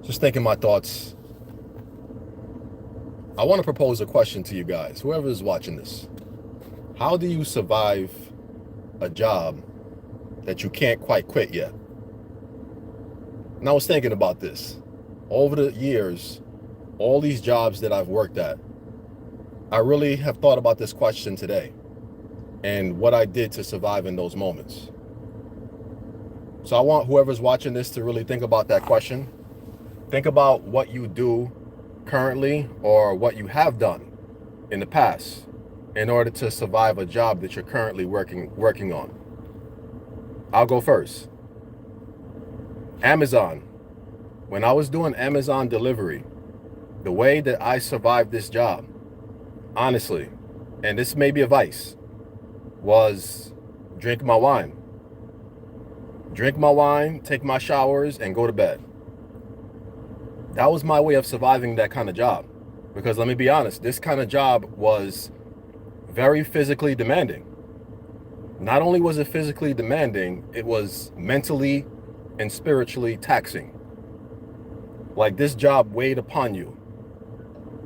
Just thinking my thoughts. I want to propose a question to you guys, whoever is watching this. How do you survive a job that you can't quite quit yet? And I was thinking about this. Over the years, all these jobs that I've worked at, I really have thought about this question today and what I did to survive in those moments. So I want whoever's watching this to really think about that question. Think about what you do currently or what you have done in the past in order to survive a job that you're currently working on. I'll go first. Amazon. When I was doing Amazon delivery, the way that I survived this job, honestly, and this may be a vice, was drink my wine. Drink my wine, take my showers, and go to bed. That was my way of surviving that kind of job. Because let me be honest, this kind of job was very physically demanding. Not only was it physically demanding, it was mentally and spiritually taxing. Like, this job weighed upon you.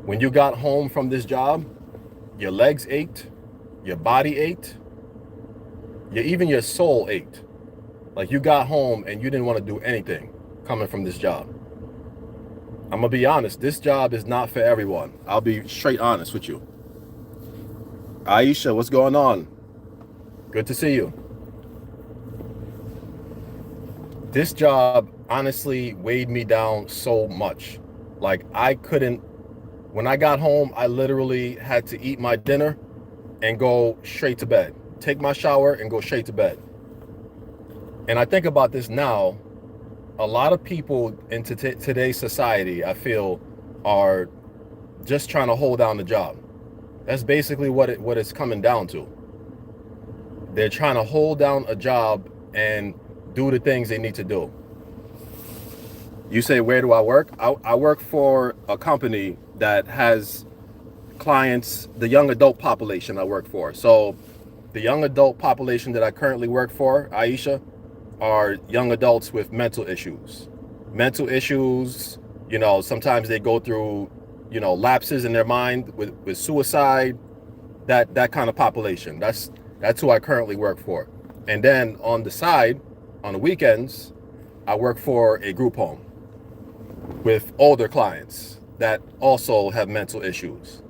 When you got home from this job, your legs ached, your body ached, even your soul ached. Like, you got home and you didn't want to do anything coming from this job. I'm gonna be honest, this job is not for everyone. I'll be straight honest with you. Aisha, what's going on? Good to see you. This job honestly weighed me down so much. Like, when I got home, I literally had to eat my dinner and go straight to bed. Take my shower and go straight to bed. And I think about this now, a lot of people in today's society, I feel, are just trying to hold down the job. That's basically what it's coming down to. They're trying to hold down a job and do the things they need to do. You say, where do I work? I work for a company that has clients, the young adult population I work for. So the young adult population that I currently work for, Aisha, are young adults with mental issues. Mental issues, sometimes they go through, lapses in their mind with suicide, that kind of population. That's who I currently work for. And then on the side, on the weekends, I work for a group home with older clients that also have mental issues.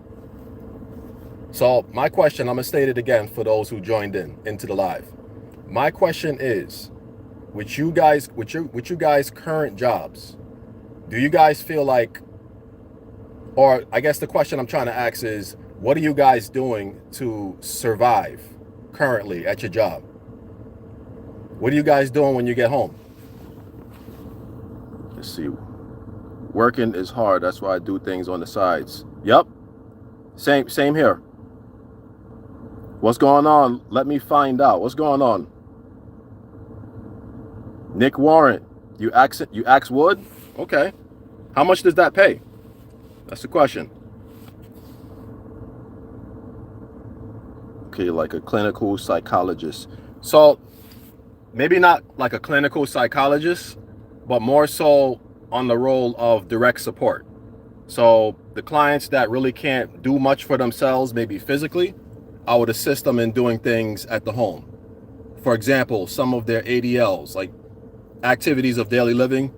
So my question, I'm gonna state it again for those who joined into the live. My question is, with you guys current jobs, do you guys feel like, or I guess the question I'm trying to ask is, what are you guys doing to survive currently at your job? What are you guys doing when you get home? Let's see. Working is hard. That's why I do things on the sides. Yep. Same here. What's going on? Let me find out. What's going on? Nick Warren, you axe wood? Okay. How much does that pay? That's the question. Okay, like a clinical psychologist. So maybe not like a clinical psychologist, but more so on the role of direct support. So the clients that really can't do much for themselves, maybe physically, I would assist them in doing things at the home. For example, some of their ADLs, like activities of daily living.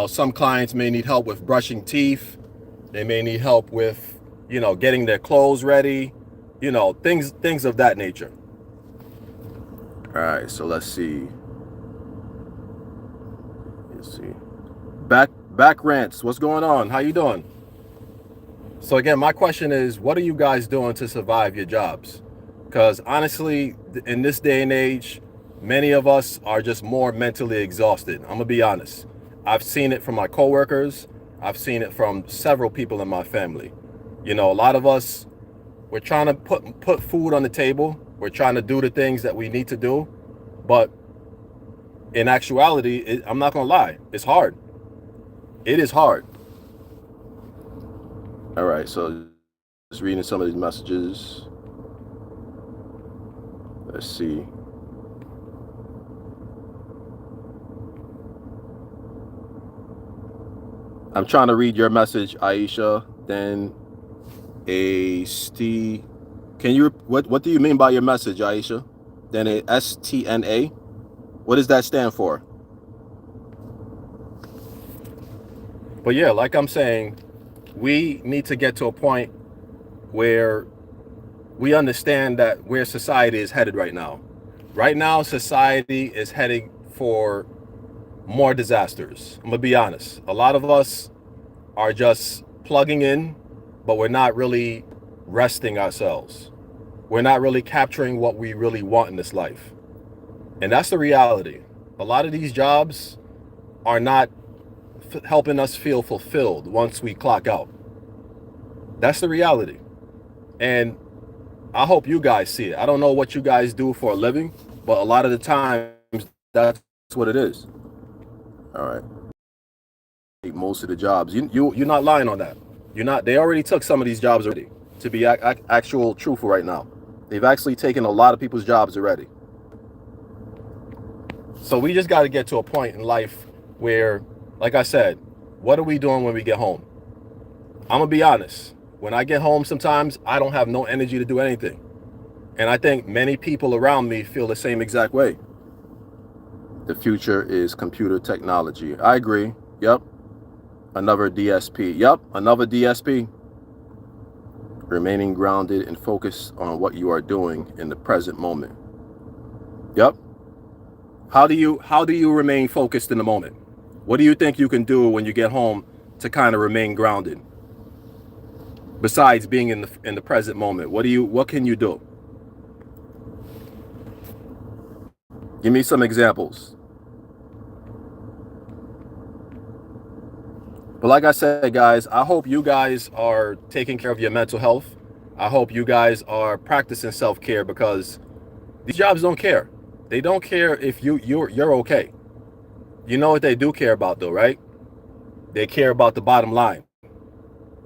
Some clients may need help with brushing teeth. They may need help with, getting their clothes ready, things of that nature. All right, so let's see. Back rants. What's going on? How you doing? So again, my question is, what are you guys doing to survive your jobs? Because honestly, in this day and age, many of us are just more mentally exhausted. I'm gonna be honest. I've seen it from my coworkers. I've seen it from several people in my family. A lot of us, we're trying to put food on the table. We're trying to do the things that we need to do. But in actuality, I'm not gonna lie, it's hard. It is hard. All right, so just reading some of these messages. Let's see. I'm trying to read your message, Aisha. Then a st. Can you what do you mean by your message, Aisha? Then a STNA. What does that stand for? But yeah, like I'm saying, we need to get to a point where we understand that where society is headed right now. Right now, society is heading for more disasters. I'm gonna be honest. A lot of us are just plugging in, but we're not really resting ourselves. We're not really capturing what we really want in this life. And that's the reality. A lot of these jobs are not helping us feel fulfilled once we clock out. That's the reality. And I hope you guys see it. I don't know what you guys do for a living, but a lot of the times that's what it is. All right. Most of the jobs, you're not lying on that. You're not. They already took some of these jobs already. To be actual truthful right now, they've actually taken a lot of people's jobs already. So we just got to get to a point in life where, like I said, what are we doing when we get home? I'm gonna be honest. When I get home, sometimes I don't have no energy to do anything, and I think many people around me feel the same exact way. The future is computer technology. I agree. Yep. Another DSP. Yep. Another DSP. Remaining grounded and focused on what you are doing in the present moment. Yep. How do you remain focused in the moment? What do you think you can do when you get home to kind of remain grounded? Besides being in the present moment, what can you do? Give me some examples. But like I said, guys, I hope you guys are taking care of your mental health. I hope you guys are practicing self-care, because these jobs don't care. They don't care if you're okay. You know what they do care about though, right? They care about the bottom line.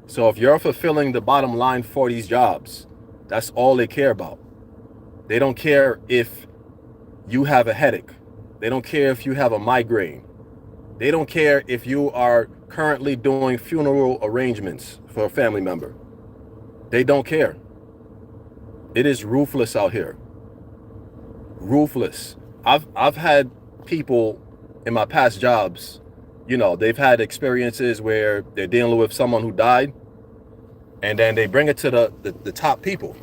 So if you're fulfilling the bottom line for these jobs, that's all they care about. They don't care if you have a headache. They don't care if you have a migraine. They don't care if you are currently doing funeral arrangements for a family member. They don't care. It is ruthless out here. Ruthless. I've had people in my past jobs, they've had experiences where they're dealing with someone who died, and then they bring it to the top people,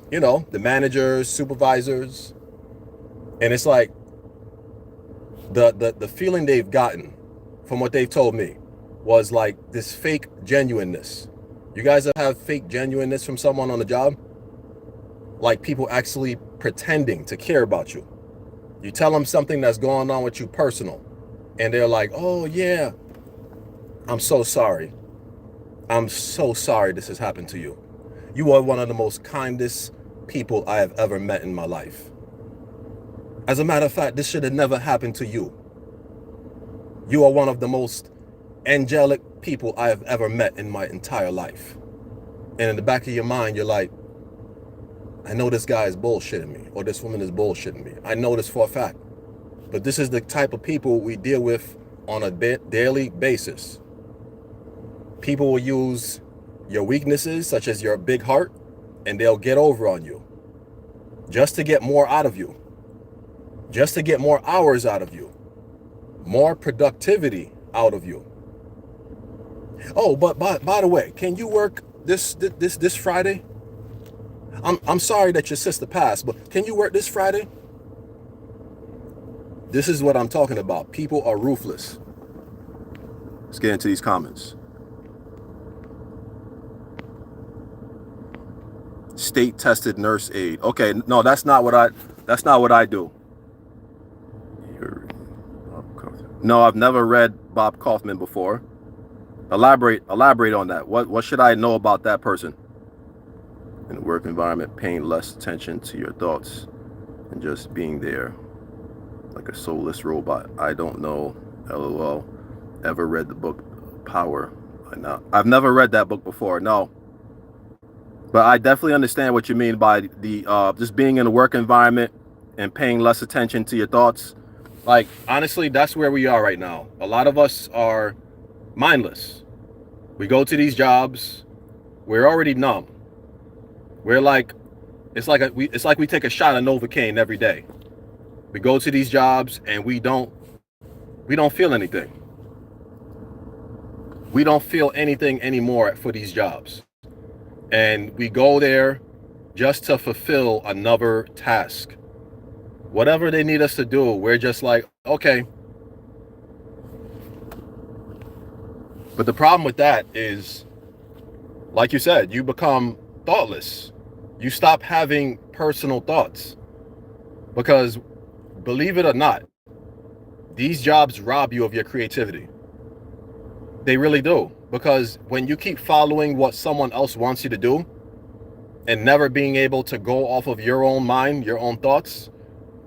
the managers, supervisors, and it's like the feeling they've gotten from what they've told me was like this fake genuineness. You guys have fake genuineness from someone on the job? Like people actually pretending to care about you. You tell them something that's going on with you personal, and they're like, oh yeah, I'm so sorry. I'm so sorry this has happened to you. You are one of the most kindest people I have ever met in my life. As a matter of fact, this should have never happened to you. You are one of the most angelic people I have ever met in my entire life. And in the back of your mind, you're like, I know this guy is bullshitting me, or this woman is bullshitting me. I know this for a fact. But this is the type of people we deal with on a daily basis. People will use your weaknesses, such as your big heart, and they'll get over on you just to get more out of you, just to get more hours out of you, more productivity out of you. Oh, but by the way, can you work this Friday? I'm sorry that your sister passed, but can you work this Friday? This is what I'm talking about. People are ruthless. Let's get into these comments. State tested nurse aide. Okay, no, that's not what I do. No, I've never read Bob Kaufman before. Elaborate on that. What should I know about that person? In the work environment, paying less attention to your thoughts and just being there like a soulless robot. I don't know. LOL. Ever read the book Power? I've never read that book before. No. But I definitely understand what you mean by the just being in a work environment and paying less attention to your thoughts. Like, honestly, that's where we are right now. A lot of us are mindless. We go to these jobs, we're already numb. We're like, it's like we take a shot of Novocaine every day. We go to these jobs and we don't feel anything. We don't feel anything anymore for these jobs. And we go there just to fulfill another task. Whatever they need us to do, we're just like, okay. But the problem with that is, like you said, you become thoughtless. You stop having personal thoughts. Because believe it or not, these jobs rob you of your creativity. They really do. Because when you keep following what someone else wants you to do and never being able to go off of your own mind, your own thoughts,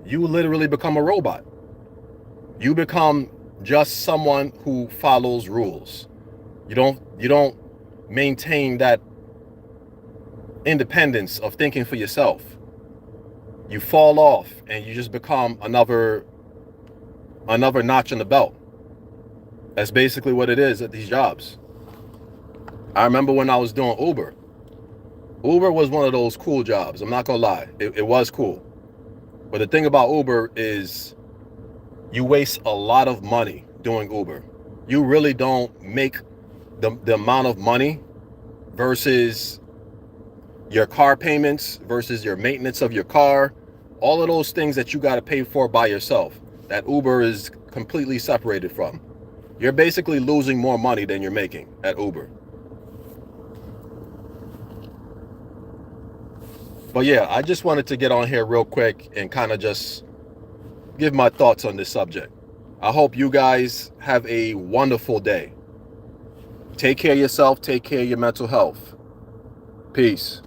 you literally become a robot. You become just someone who follows rules. You don't maintain that independence of thinking for yourself. You fall off and you just become another notch in the belt. That's basically what it is at these jobs. I remember when I was doing Uber. Uber was one of those cool jobs. I'm not gonna lie. It was cool. But the thing about Uber is you waste a lot of money doing Uber. You really don't make the amount of money versus your car payments, versus your maintenance of your car, all of those things that you got to pay for by yourself, that Uber is completely separated from. You're basically losing more money than you're making at Uber. But yeah, I just wanted to get on here real quick and kind of just give my thoughts on this subject. I hope you guys have a wonderful day. Take care of yourself. Take care of your mental health. Peace.